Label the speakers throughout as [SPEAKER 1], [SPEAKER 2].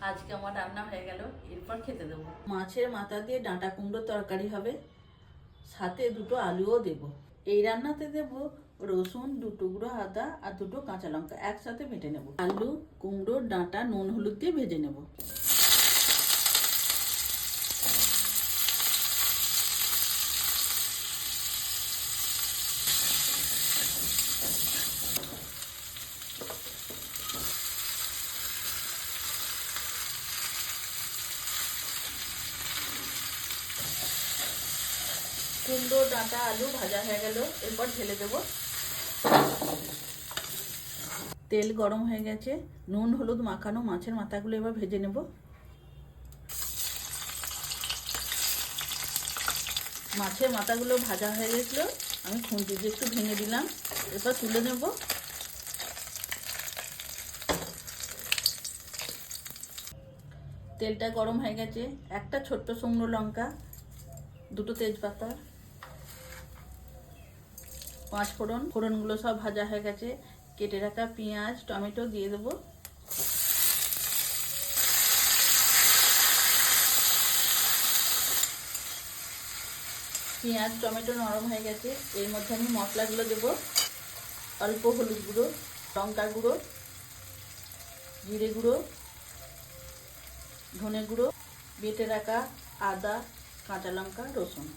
[SPEAKER 1] আজকে আমার রান্না হয়ে গেল, এরপর খেতে দেবো। মাছের মাথা দিয়ে ডাঁটা কুমড়োর তরকারি হবে, সাথে দুটো আলুও দেব। এই রান্নাতে দেব রসুন, 2 টুকরো আদা আর 2 কাঁচা লঙ্কা একসাথে বেটে নেব। আলু, কুমড়ো, ডাঁটা নুন হলুদ দিয়ে ভেজে নেব। কুমড়ো, ডাঁটা, আলু ভাজা হয়ে গেল, এরপর ঢেলে দেব। তেল গরম হয়ে গেছে, নুন হলুদ মাখানো মাছের মাথাগুলো এবার ভেজে নেব। মাছের মাথাগুলো ভাজা হয়ে গেছিলো, আমি খুন্তি দিয়ে একটু ভেঙে দিলাম, এরপর তুলে নেব। তেলটা গরম হয়ে গেছে, একটা ছোট্ট শুকনো লঙ্কা, 2 তেজপাতা, 5 ফোড়ন। ফোড়নগুলো সব ভাজা হয়ে গেছে, কেটে রাখা পেঁয়াজ টমেটো দিয়ে দেবো। পেঁয়াজ টমেটো নরম হয়ে গেছে, এর মধ্যে আমি মশলাগুলো দেবো। অল্প হলুদ গুঁড়ো, লঙ্কা গুঁড়ো, জিরে গুঁড়ো, ধনে গুঁড়ো, বেটে রাখা আদা, কাঁচা লঙ্কা, রসুন।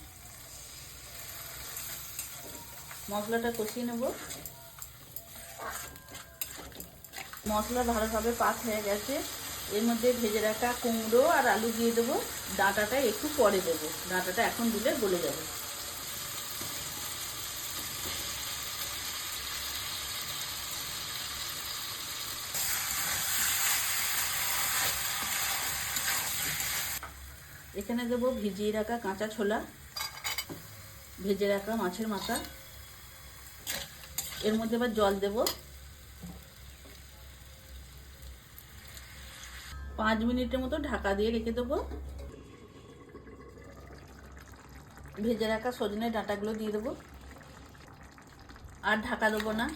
[SPEAKER 1] মশলাটা কষিয়ে নেব। মশলা ভালোভাবে পাক হয়ে গেছে, এর মধ্যে ভেজে রাখা কুমড়ো আর আলু দিয়ে দেবো। ডাঁটাটা একটু পরে দেবো, ডাঁটাটা এখন দিলে গলে যাবে। এখানে দেবো ভিজিয়ে রাখা কাঁচা ছোলা, ভেজে রাখা মাছের মাথা। এর মধ্যে এবার জল দেব। 5 মিনিটের মতো ঢাকা দিয়ে রেখে দেবো। ভেজে রাখা সজনে ডাঁটাগুলো দিয়ে দেবো, আর ঢাকা দেবো না।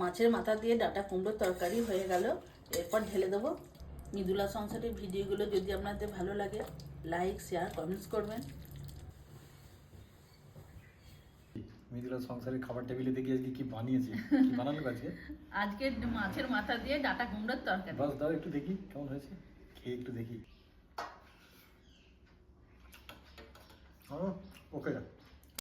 [SPEAKER 1] মাছের মাথা দিয়ে ডাঁটা কুমড়োর তরকারি হয়ে গেল, এরপর ঢেলে দেবো। মৃদুলা সংসারের ভিডিওগুলো যদি আপনাদের ভালো লাগে, লাইক শেয়ার কমেন্টস করবেন।
[SPEAKER 2] মৃদুলা সংসারের খাবার টেবিলে দেখি আজকে কি বানিয়েছে, কি বানালো আজকে?
[SPEAKER 1] আজকে মাছের মাথা দিয়ে ডাঁটা কুমড়োর তরকারি।
[SPEAKER 2] বাস দাও একটু দেখি কেমন হয়েছে, খেয়ে একটু দেখি। ওকে।